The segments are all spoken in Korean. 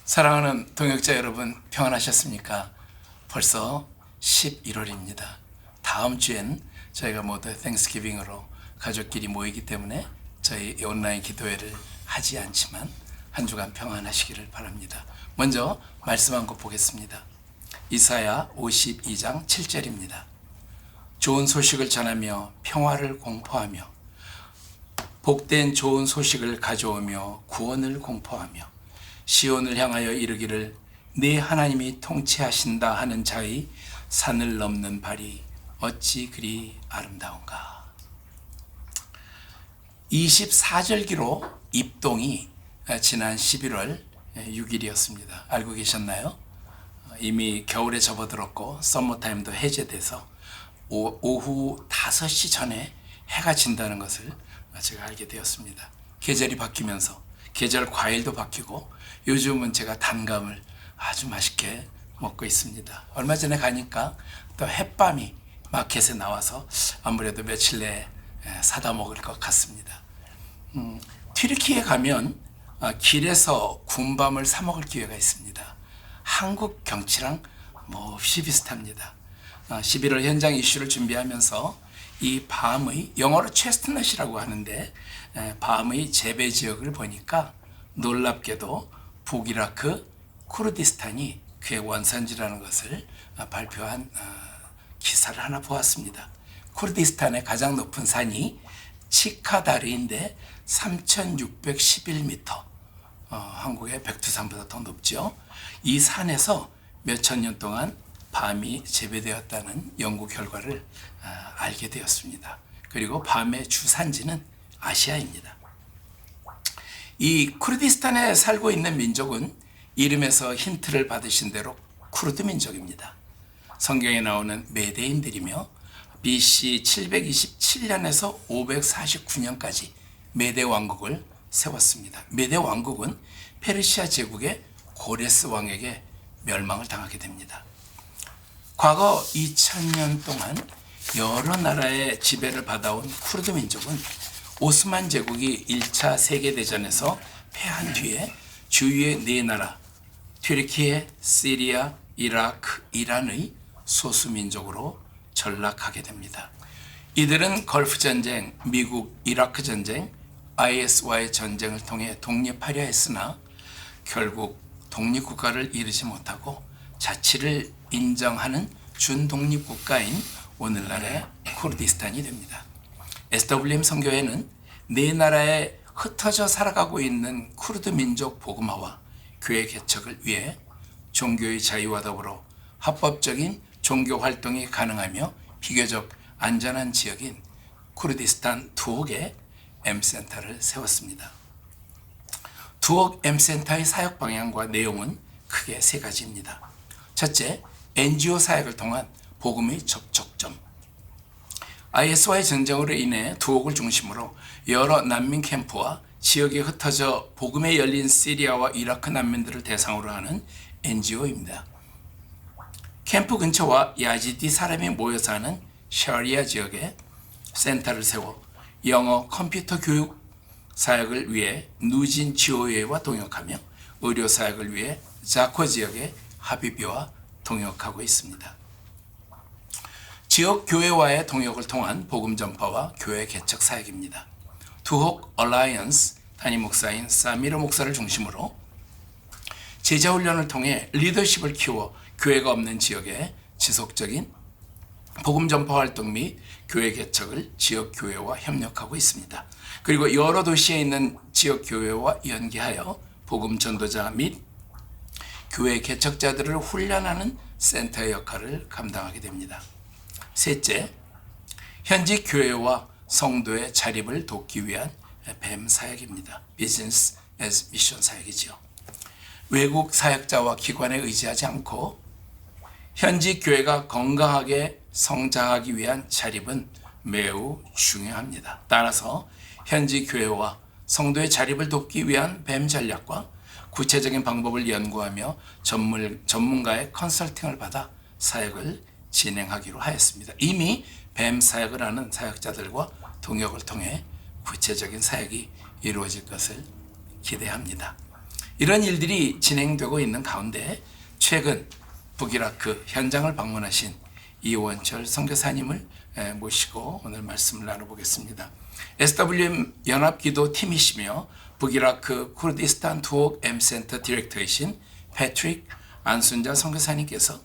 사랑하는 동역자 여러분, 평안하셨습니까? 벌써 11월입니다. 다음 주엔 저희가 모두 땡스기빙으로 가족끼리 모이기 때문에 저희 온라인 기도회를 하지 않지만 한 주간 평안하시기를 바랍니다. 먼저 말씀 한 것 보겠습니다. 이사야 52장 7절입니다. 좋은 소식을 전하며 평화를 공포하며 복된 좋은 소식을 가져오며 구원을 공포하며 시온을 향하여 이르기를 네 하나님이 통치하신다 하는 자의 산을 넘는 발이 어찌 그리 아름다운가. 24절기로 입동이 지난 11월 6일이었습니다. 알고 계셨나요? 이미 겨울에 접어들었고 썸머타임도 해제돼서 오후 5시 전에 해가 진다는 것을 제가 알게 되었습니다. 계절이 바뀌면서 계절 과일도 바뀌고 요즘은 제가 단감을 아주 맛있게 먹고 있습니다. 얼마 전에 가니까 또 햇밤이 마켓에 나와서 아무래도 며칠 내에 사다 먹을 것 같습니다. 튀르키예 가면 길에서 군밤을 사 먹을 기회가 있습니다. 한국 경치랑 몹시 비슷합니다. 11월 현장 이슈를 준비하면서 이 밤의 영어로 체스트넛이라고 하는데 밤의 재배 지역을 보니까 놀랍게도 북이라크 쿠르디스탄이 그의 원산지라는 것을 발표한 기사를 하나 보았습니다. 쿠르디스탄의 가장 높은 산이 치카다르인데 3611m, 한국의 백두산보다 더 높죠. 이 산에서 몇천 년 동안 밤이 재배되었다는 연구 결과를 알게 되었습니다. 그리고 밤의 주산지는 아시아입니다. 이 쿠르디스탄에 살고 있는 민족은 이름에서 힌트를 받으신 대로 쿠르드 민족입니다. 성경에 나오는 메대인들이며 BC 727년에서 549년까지 메대 왕국을 세웠습니다. 메대 왕국은 페르시아 제국의 고레스 왕에게 멸망을 당하게 됩니다. 과거 2000년 동안 여러 나라의 지배를 받아온 쿠르드 민족은 오스만 제국이 1차 세계대전에서 패한 뒤에 주위의 네 나라 튀르키예, 시리아, 이라크, 이란의 소수민족으로 전락하게 됩니다. 이들은 걸프전쟁, 미국 이라크 전쟁, IS와의 전쟁을 통해 독립하려 했으나 결국 독립국가를 이루지 못하고 자치를 인정하는 준독립국가인 오늘날의 쿠르디스탄이 됩니다. SWM 선교회는 네 나라에 흩어져 살아가고 있는 쿠르드 민족 복음화와 교회 개척을 위해 종교의 자유와 더불어 합법적인 종교 활동이 가능하며 비교적 안전한 지역인 쿠르디스탄 두옥에 M센터를 세웠습니다. 두옥 M센터의 사역 방향과 내용은 크게 세 가지입니다. 첫째, NGO 사역을 통한 복음의 접촉점. IS와의 전쟁으로 인해 두옥을 중심으로 여러 난민 캠프와 지역에 흩어져 복음에 열린 시리아와 이라크 난민들을 대상으로 하는 NGO입니다. 캠프 근처와 야지디 사람이 모여 사는 샤리아 지역에 센터를 세워 영어 컴퓨터 교육 사역을 위해 누진 지오회와 동역하며 의료 사역을 위해 자코 지역의 하비비와 동역하고 있습니다. 지역 교회와의 동역을 통한 복음 전파와 교회 개척 사역입니다. 두옥 얼라이언스 단임 목사인 사미르 목사를 중심으로 제자 훈련을 통해 리더십을 키워 교회가 없는 지역에 지속적인 복음 전파 활동 및 교회 개척을 지역 교회와 협력하고 있습니다. 그리고 여러 도시에 있는 지역 교회와 연계하여 복음 전도자 및 교회 개척자들을 훈련하는 센터의 역할을 감당하게 됩니다. 셋째, 현지 교회와 성도의 자립을 돕기 위한 뱀 사역입니다. 비즈니스 애즈 미션 사역이죠. 외국 사역자와 기관에 의지하지 않고 현지 교회가 건강하게 성장하기 위한 자립은 매우 중요합니다. 따라서 현지 교회와 성도의 자립을 돕기 위한 뱀 전략과 구체적인 방법을 연구하며 전문가의 컨설팅을 받아 사역을 진행하기로 하였습니다. 이미 뱀 사역을 하는 사역자들과 동역을 통해 구체적인 사역이 이루어질 것을 기대합니다. 이런 일들이 진행되고 있는 가운데 최근 북이라크 현장을 방문하신 이원철 선교사님을 모시고 오늘 말씀을 나눠보겠습니다. SWM 연합기도팀이시며 북이라크 쿠르디스탄 투옥 M센터 디렉터이신 패트릭 안순자 선교사님께서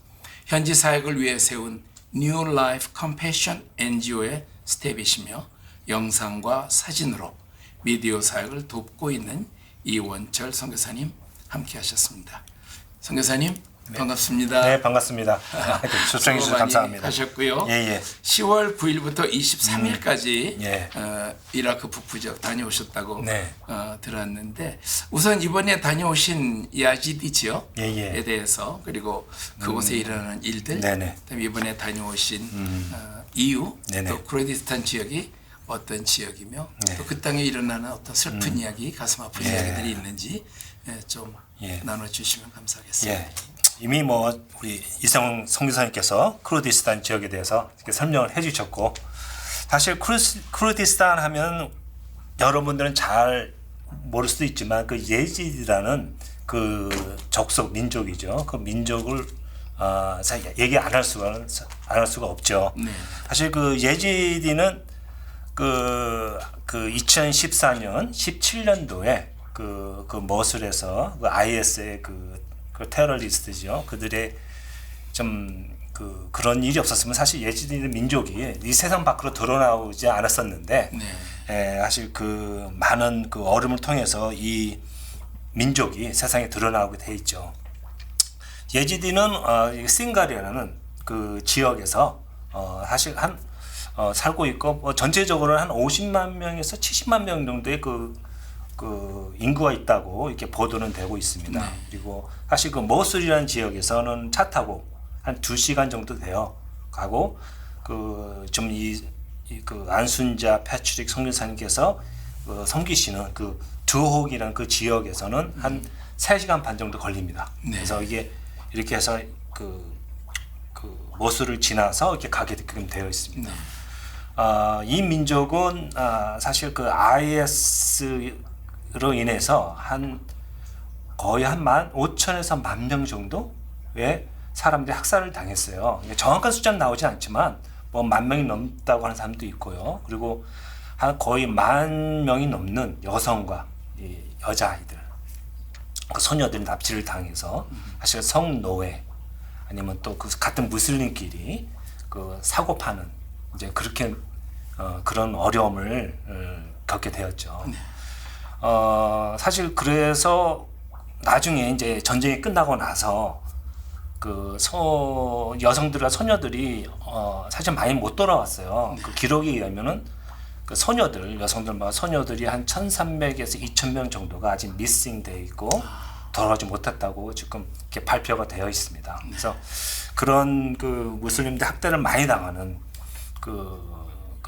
현지 사역을 위해 세운 New Life Compassion NGO의 스텝이시며 영상과 사진으로 미디어 사역을 돕고 있는 이원철 선교사님 함께 하셨습니다. 선교사님 반갑습니다. 네, 반갑습니다. 초청해 주셔서 감사합니다. 하셨고요. 예. 10월 9일부터 23일까지 예. 이라크 북부 지역 다녀오셨다고 네. 들었는데 우선 이번에 다녀오신 야지디 지역에 예. 대해서 그리고 그곳에 일어나는 일들, 네네. 그다음에 이번에 다녀오신 이유, 네네. 또 쿠르디스탄 지역이 어떤 지역이며 네. 또 그 땅에 일어나는 어떤 슬픈 이야기, 가슴 아픈 예. 이야기들이 있는지 좀 예. 나눠주시면 감사하겠습니다. 예. 이미 우리 이성훈 선교사님께서 쿠르디스탄 지역에 대해서 이렇게 설명을 해주셨고, 사실 쿠르디스탄 하면 여러분들은 잘 모를 수도 있지만 그 예지디라는 그 적속 민족이죠. 그 민족을 얘기 안 할 수가 없죠. 네. 사실 그 예지디는 그 2014년 17년도에 그 머슬에서 그 IS의 그 테러리스트죠. 그들의 좀 그런 일이 없었으면 사실 예지디 민족이 이 세상 밖으로 드러나오지 않았었는데, 네. 사실 그 많은 그 어려움을 통해서 이 민족이 세상에 드러나오게 돼 있죠. 예지디는 싱가리라는 그 지역에서 사실 살고 있고 전체적으로 한 50만 명에서 70만 명 정도의 그 인구가 있다고 이렇게 보도는 되고 있습니다. 네. 그리고 사실 그 모술이라는 지역에서는 차 타고 한 2시간 정도 돼요. 가고 그 안순자 패트릭 선교사님께서 섬기시는 그 두혹이라는 그 지역에서는 한 3시간 반 정도 걸립니다. 네. 그래서 이게 이렇게 해서 그 모술을 지나서 이렇게 가게 되어 있습니다. 네. 이 민족은 사실 그 IS로 인해서 거의 한 15,000에서 10,000명 정도의 사람들이 학살을 당했어요. 정확한 숫자는 나오진 않지만 뭐 10,000명이 넘다고 하는 사람도 있고요. 그리고 거의 10,000명이 넘는 여성과 여자아이들, 그 소녀들이 납치를 당해서 사실 성노예 아니면 또 그 같은 무슬림끼리 그 사고 파는 이제 그렇게 그런 어려움을 겪게 되었죠. 네. 사실 그래서 나중에 이제 전쟁이 끝나고 나서 그 여성들과 소녀들이 사실 많이 못 돌아왔어요. 그 기록에 의하면은 그 여성들과 소녀들이 한 1,300에서 2,000명 정도가 아직 미싱 돼 있고 돌아오지 못했다고 지금 이렇게 발표가 되어 있습니다. 그래서 그런 그 무슬림들 학대를 많이 당하는 그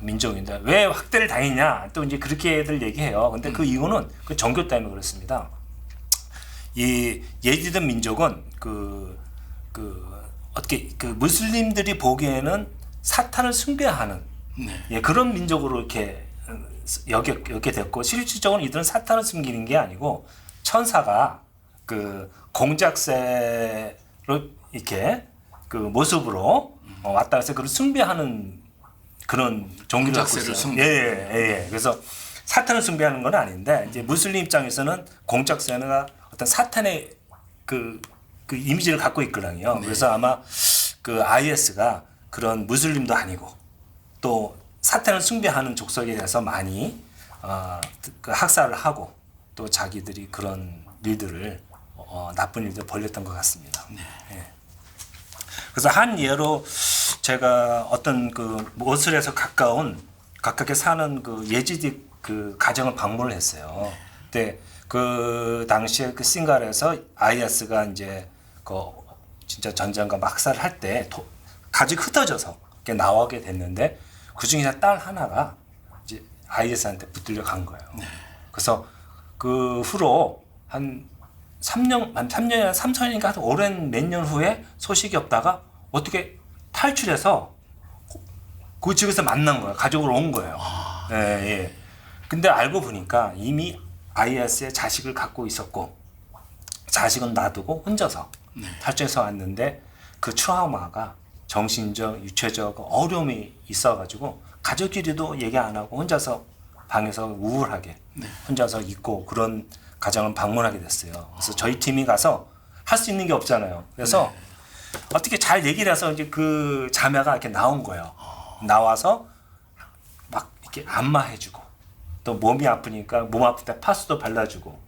민족인데 왜 학대를 당했냐 또 이제 그렇게들 얘기해요. 근데 그 이유는 그 종교 때문에 그렇습니다. 이 예지드 민족은 어떻게 그 무슬림들이 보기에는 사탄을 숭배하는 네. 그런 민족으로 이렇게 여겨 됐고, 실질적으로 이들은 사탄을 숨기는 게 아니고 천사가 그 공작새로 이렇게 그 모습으로 왔다 해서 그걸 숭배하는 그런 종교를 갖고 있어요. 예. 그래서 사탄을 숭배하는 건 아닌데 이제 무슬림 입장에서는 공작새가 어떤 사탄의 그 이미지를 갖고 있거든요. 네. 그래서 아마 그 IS가 그런 무슬림도 아니고 또 사탄을 숭배하는 족속에 대해서 많이 그 학살을 하고 또 자기들이 그런 일들을 나쁜 일들 벌였던 것 같습니다. 네. 예. 그래서 한 예로 제가 어떤 그 모슬에서 가깝게 사는 그 예지디 그 가정을 방문을 했어요. 근데 그 당시에 그 싱갈에서 IS가 이제 그 진짜 전쟁과 학살을 할 때 가족이 흩어져서 이렇게 나오게 됐는데 그 중에 딸 하나가 이제 IS한테 붙들려 간 거예요. 네. 그래서 그 후로 한 3년이나 3년인가 오랜 몇 년 후에 소식이 없다가 어떻게 탈출해서 그 지역에서 만난 거예요. 가족으로 온 거예요. 예. 근데 알고 보니까 이미 IS의 자식을 갖고 있었고 자식은 놔두고 혼자서 네. 탈주해서 왔는데 그 트라우마가 정신적, 육체적 어려움이 있어가지고 가족끼리도 얘기 안 하고 혼자서 방에서 우울하게 네. 혼자서 있고 그런 가정을 방문하게 됐어요. 그래서 저희 팀이 가서 할 수 있는 게 없잖아요. 그래서 어떻게 잘 얘기를 해서 이제 그 자매가 이렇게 나온 거예요. 나와서 막 이렇게 안마해주고 또 몸이 아프니까 몸 아플 때 파스도 발라주고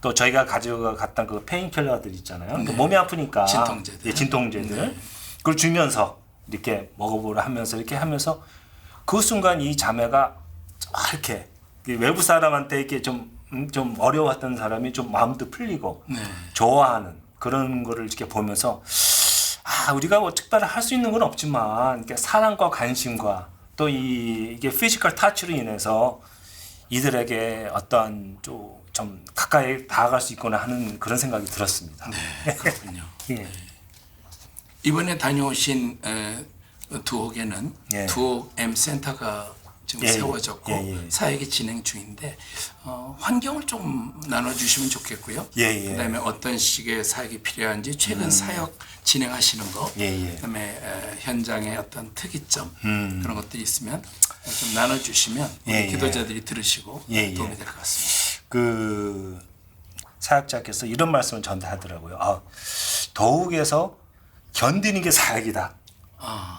또 저희가 가져갔던 그 페인킬러들 있잖아요. 네. 또 몸이 아프니까 진통제들. 예, 진통제들 그걸 주면서 이렇게 먹어보라 하면서 이렇게 하면서 그 순간 이 자매가 이렇게 외부 사람한테 이렇게 좀 어려웠던 사람이 좀 마음도 풀리고 네. 좋아하는 그런 거를 이렇게 보면서 우리가 뭐 특별히 할 수 있는 건 없지만 이렇게 사랑과 관심과 또 이게 피지컬 터치로 인해서 이들에게 어떤 좀 가까이 다가갈 수 있거나 하는 그런 생각이 들었습니다. 네, 그렇군요. 예. 이번에 다녀오신 두옥에는 예. 두옥 M 센터가 지금 예, 세워졌고 예. 사역이 진행 중인데 환경을 좀 나눠주시면 좋겠고요. 예. 그다음에 어떤 식의 사역이 필요한지 최근 사역 진행하시는 거, 예. 그다음에 현장의 어떤 특이점 그런 것들이 있으면 좀 나눠주시면 우리 예. 기도자들이 들으시고 예. 도움이 될 것 같습니다. 그 사역자께서 이런 말씀을 전하더라고요. 더욱에서 견디는 게 사역이다.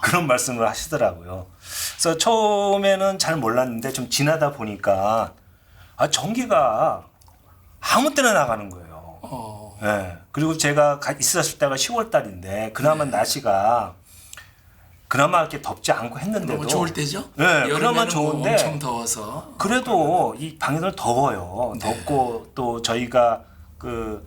그런 말씀을 하시더라고요. 그래서 처음에는 잘 몰랐는데 좀 지나다 보니까 전기가 아무 때나 나가는 거예요. 네. 그리고 제가 있었을 때가 10월 달인데 그나마 날씨가 그나마 이렇게 덥지 않고 했는데도 너무 좋을 때죠? 네, 여름에는 그나마 좋은데 엄청 더워서 그래도 이 방에는 더워요. 덥고 또 저희가 그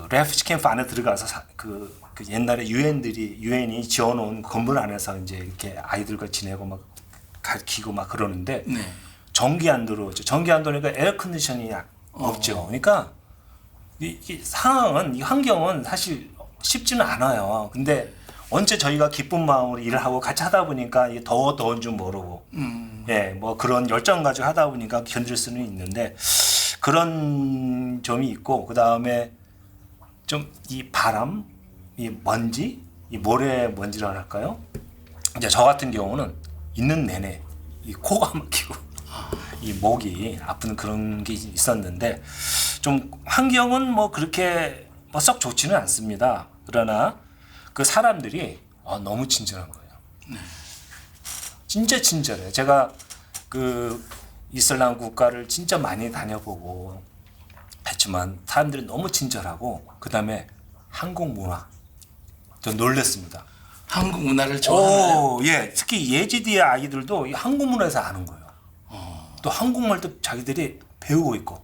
레프지 캠프 안에 들어가서 그 옛날에 유엔이 지어놓은 건물 안에서 이제 이렇게 아이들과 지내고 막 가르치고 막 그러는데 네. 전기 안 들어오죠. 전기 안 들어오니까 에어 컨디션이 없죠. 그러니까 이 상황은 이 환경은 사실 쉽지는 않아요. 근데 언제 저희가 기쁜 마음으로 일을 하고 같이 하다 보니까 이게 더운 줄 모르고 예, 뭐 그런 열정 가지고 하다 보니까 견딜 수는 있는데 그런 점이 있고 그 다음에 좀 이 바람, 이 먼지, 이 모래 먼지라 할까요? 이제 저 같은 경우는 있는 내내 이 코가 막히고 이 목이 아픈 그런 게 있었는데 좀 환경은 뭐 그렇게 뭐 썩 좋지는 않습니다. 그러나 그 사람들이 너무 친절한 거예요. 진짜 친절해요. 제가 그 이슬람 국가를 진짜 많이 다녀보고 했지만 사람들이 너무 친절하고 그 다음에 한국 문화 저 놀랬습니다. 한국 문화를 좋아하나요? 예, 특히 예지디의 아이들도 이 한국 문화에서 아는 거예요. 또 한국말도 자기들이 배우고 있고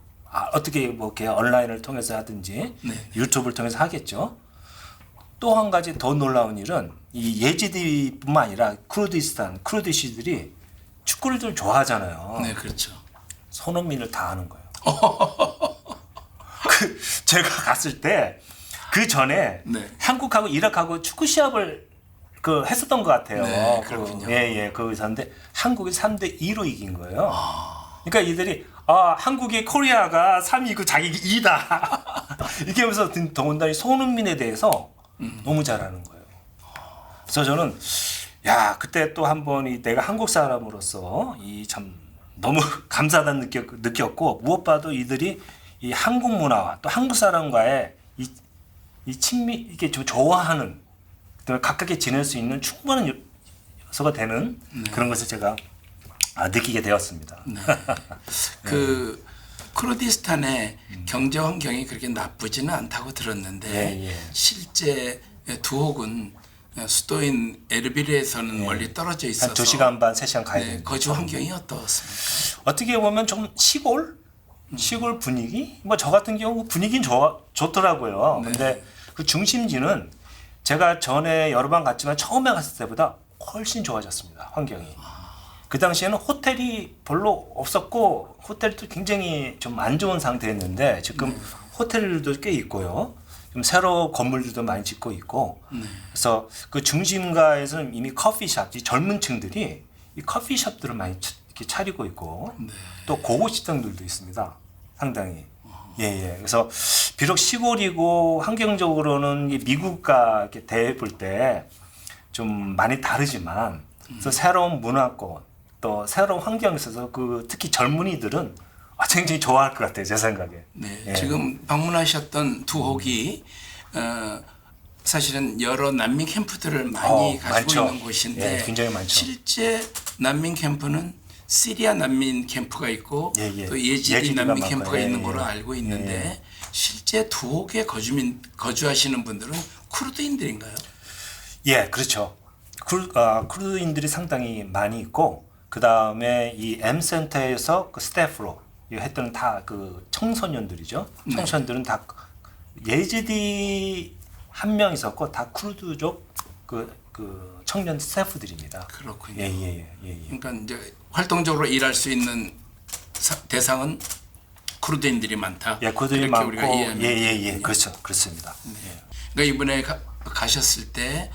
어떻게 뭐 이렇게 온라인을 통해서 하든지 네. 유튜브를 통해서 하겠죠. 또 한 가지 더 놀라운 일은 이 예지디뿐만 아니라 쿠르디시들이 축구를 좀 좋아하잖아요. 네, 그렇죠. 손흥민을 다 아는 거예요. 제가 갔을 때 그 전에 네. 한국하고 이라크하고 축구 시합을 했었던 것 같아요. 네, 그렇군요. 예, 거기서인데 한국이 3대 2로 이긴 거예요. 그러니까 이들이 한국이 코리아가 3위고 자기 2다. 이렇게 하면서 더군다나 손흥민에 대해서 너무 잘 아는 거예요. 그래서 저는 그때 또 한 번 내가 한국 사람으로서 이 참 너무 감사하다는 느꼈고 무엇보다도 이들이 이 한국 문화와 또 한국 사람과의 이 친미 이게 좀 좋아하는 그다음에 가깝게 지낼 수 있는 충분한 요소가 되는 그런 것을 제가 느끼게 되었습니다. 네. 그 쿠르디스탄의 경제 환경이 그렇게 나쁘지는 않다고 들었는데 예. 실제 두옥은 수도인 에르빌에서는 멀리 떨어져 있어서 한 2시간 반, 3시간 가야 네, 됩니다. 거주 환경이 어떻습니까? 어떻게 보면 좀 시골 분위기? 뭐 저 같은 경우 분위기는 좋더라고요. 네. 근데 그 중심지는 제가 전에 여러 번 갔지만 처음에 갔을 때보다 훨씬 좋아졌습니다. 환경이. 그 당시에는 호텔이 별로 없었고 호텔도 굉장히 좀 안 좋은 상태였는데 지금 호텔들도 꽤 있고요. 좀 새로 건물들도 많이 짓고 있고 그래서 그 중심가에서는 이미 커피숍, 이 젊은 층들이 이 커피숍들을 많이 이렇게 차리고 있고 또 고급 식당들도 있습니다. 상당히. 예. 그래서 비록 시골이고 환경적으로는 이 미국과 이렇게 대해 볼 때 좀 많이 다르지만 그래서 새로운 문화권 또 새로운 환경에 있어서 그 특히 젊은이들은 굉장히 좋아할 것 같아요, 제 생각에. 네, 예. 지금 방문하셨던 두옥이 사실은 여러 난민 캠프들을 많이 가지고 많죠. 있는 곳인데 예, 굉장히 많죠. 실제 난민 캠프는 시리아 난민 캠프가 있고 예. 또 예지디 예지디가 난민 많고, 캠프가 예, 있는 예. 걸로 알고 있는데 실제 두옥에 거주하시는 분들은 쿠르드인들인가요? 예, 그렇죠. 쿠르드인들이 상당히 많이 있고 그 다음에 이 M센터에서 그 스태프로 했던 다 그 청소년들이죠. 청소년들은 다 예지디 한 명 있었고 다 쿠르드족 그 청년 스태프들입니다. 그렇군요. 예. 그러니까 이제 활동적으로 일할 수 있는 대상은 쿠르드인들이 많다. 예, 쿠르드인이 그렇게 많고 우리가 이해하면 되겠군요. 그렇죠, 그렇습니다. 그러니까 이번에 가셨을 때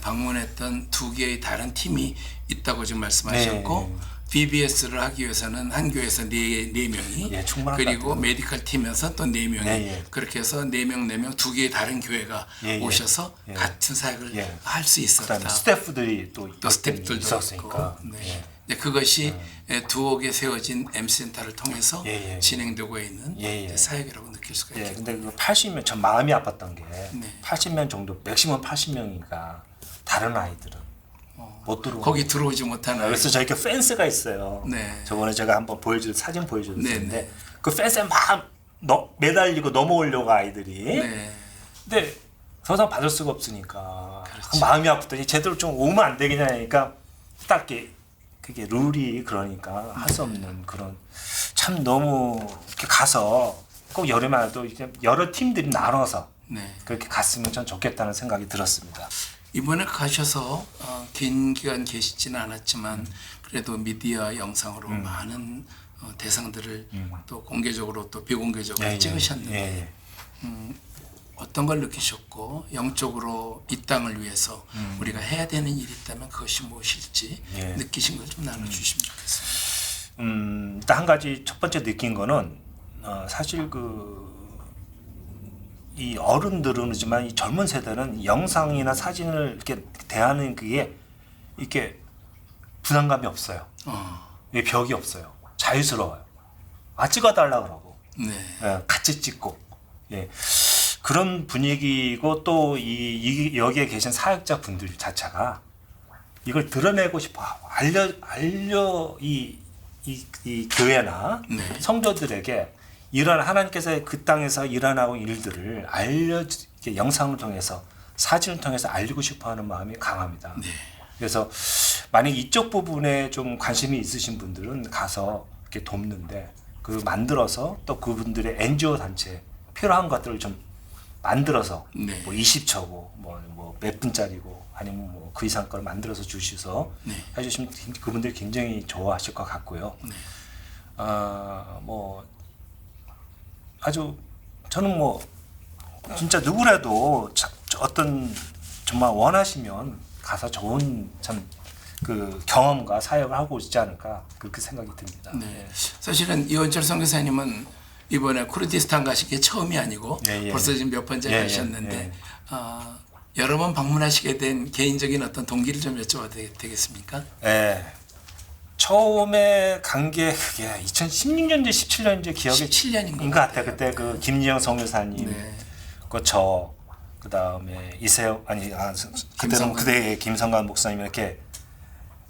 방문했던 두 개의 다른 팀이 있다고 지금 말씀하셨고 BBS를 하기 위해서는 한 교회에서 네 명이 예, 충분할 것 그리고 같아요. 메디컬 팀에서 또 4명이 예. 그렇게 해서 4명 두 개의 다른 교회가 예. 오셔서 예. 같은 사역을 예. 할 수 있었다. 그다음에 스태프들이 또 스태프들도 있었으니까. 있고. 네. 예. 이제 그것이 두옥에 세워진 M센터를 통해서 예. 진행되고 있는 예. 이제 사역이라고 느낄 수가 예, 있겠네요. 근데 그 80명 전 마음이 아팠던 게 네. 80명 정도 맥시멈 80명이니까 다른 아이들은 못 들어오고 거기 들어오지 못하는 그래서 저희가 펜스가 있어요. 네. 저번에 제가 한번 사진 보여줬는데 네. 그 펜스에 막 매달리고 넘어오려고 아이들이 네. 근데 더 이상 받을 수가 없으니까 그렇지. 마음이 아프더니 제대로 좀 오면 안 되겠냐 하니까 딱 그게 룰이 그러니까 할 수 없는 그런 참 너무 이렇게 가서 꼭 여름에 와도 이제 여러 팀들이 나눠서 네. 그렇게 갔으면 전 좋겠다는 생각이 들었습니다. 이번에 가셔서 긴 기간 계시지는 않았지만 그래도 미디어 영상으로 많은 대상들을 또 공개적으로 또 비공개적으로 찍으셨는데 어떤 걸 느끼셨고 영적으로 이 땅을 위해서 우리가 해야 되는 일이 있다면 그것이 무엇일지 느끼신 걸 좀 나눠주시면 좋겠습니다. 일단 한 가지 첫 번째 느낀 거는 사실 이 어른들은지만 이 젊은 세대는 영상이나 사진을 이렇게 대하는 그게 이렇게 부담감이 없어요. 이 벽이 없어요. 자유스러워요. 찍어달라 그러고 네. 같이 찍고 그런 분위기고 또 여기에 계신 사역자 분들 자체가 이걸 드러내고 싶어 이 교회나 네. 성도들에게 이런 하나님께서 그 땅에서 일어나고 일들을 이렇게 영상을 통해서 사진을 통해서 알리고 싶어하는 마음이 강합니다. 네. 그래서 만약 이쪽 부분에 좀 관심이 있으신 분들은 가서 이렇게 돕는데 만들어서 또 그분들의 NGO 단체 필요한 것들을 좀 만들어서 네. 뭐 20초고 뭐 몇 분짜리고 아니면 뭐 그 이상 걸 만들어서 주셔서 해주시면 그분들이 굉장히 좋아하실 것 같고요. 뭐 아주 저는 뭐 진짜 누구라도 어떤 정말 원하시면 가서 좋은 참 그 경험과 사역을 하고 있지 않을까 그렇게 생각이 듭니다. 네. 사실은 이원철 선교사님은 이번에 쿠르디스탄 가신 게 처음이 아니고 벌써 지금 몇 번째 가셨는데 여러 번 방문하시게 된 개인적인 어떤 동기를 좀 여쭤봐도 되겠습니까? 네. 처음에 간 게 그게 2016년인지 17년인지 기억이 17년인 것 같아요. 그때 그 김지영 선교사님, 그 다음에 이세영 그때는 그때 김성관 목사님 이렇게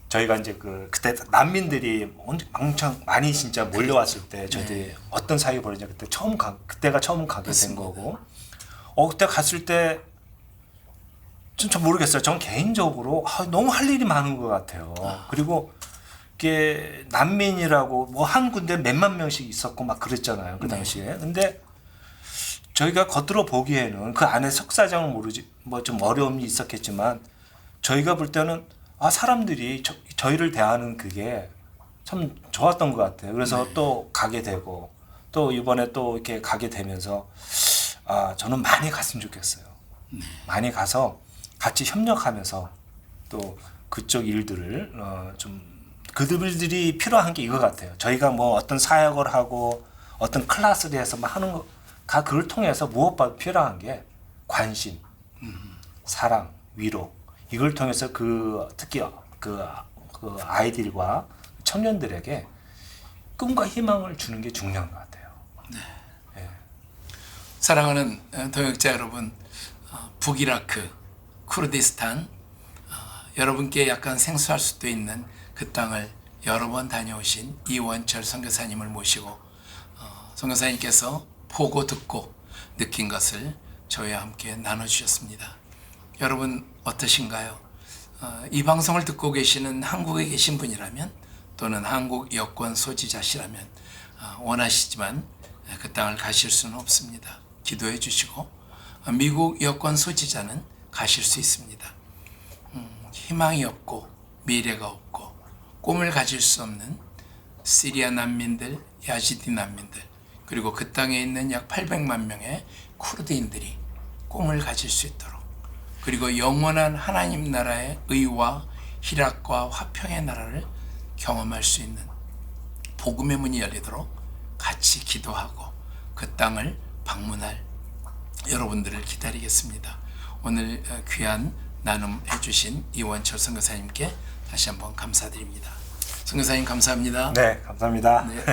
저희가 이제 그때 난민들이 엄청 많이 진짜 몰려왔을 때 저희들이 어떤 사역이 벌어지냐 그때가 처음 가게 된 거고 그때 갔을 때 전 모르겠어요. 전 개인적으로 너무 할 일이 많은 것 같아요. 그리고 이게 난민이라고 뭐 한 군데 몇만 명씩 있었고 막 그랬잖아요. 그 당시에. 근데 저희가 겉으로 보기에는 그 안에 석사장은 모르지 뭐 좀 어려움이 있었겠지만 저희가 볼 때는 사람들이 저희를 대하는 그게 참 좋았던 것 같아요. 그래서 또 가게 되고 또 이번에 또 이렇게 가게 되면서 저는 많이 갔으면 좋겠어요. 많이 가서 같이 협력하면서 또 그쪽 일들을 좀 그들이 필요한 게 이거 같아요. 저희가 뭐 어떤 사역을 하고 어떤 클래스를 해서 막 하는 거가 그걸 통해서 무엇보다 필요한 게 관심, 사랑, 위로 이걸 통해서 특히 그 아이들과 청년들에게 꿈과 희망을 주는 게 중요한 것 같아요. 사랑하는 동역자 여러분, 북이라크, 쿠르디스탄, 여러분께 약간 생소할 수도 있는 그 땅을 여러 번 다녀오신 이원철 선교사님을 모시고 선교사님께서 보고 듣고 느낀 것을 저희와 함께 나눠주셨습니다. 여러분 어떠신가요? 이 방송을 듣고 계시는 한국에 계신 분이라면 또는 한국 여권 소지자시라면 원하시지만 그 땅을 가실 수는 없습니다. 기도해 주시고 미국 여권 소지자는 가실 수 있습니다. 희망이 없고 미래가 없고 꿈을 가질 수 없는 시리아 난민들, 야지디 난민들 그리고 그 땅에 있는 약 800만 명의 쿠르드인들이 꿈을 가질 수 있도록 그리고 영원한 하나님 나라의 의와 희락과 화평의 나라를 경험할 수 있는 복음의 문이 열리도록 같이 기도하고 그 땅을 방문할 여러분들을 기다리겠습니다. 오늘 귀한 나눔 해주신 이원철 선교사님께 다시 한번 감사드립니다. 선교사님 감사합니다. 네, 감사합니다. 네.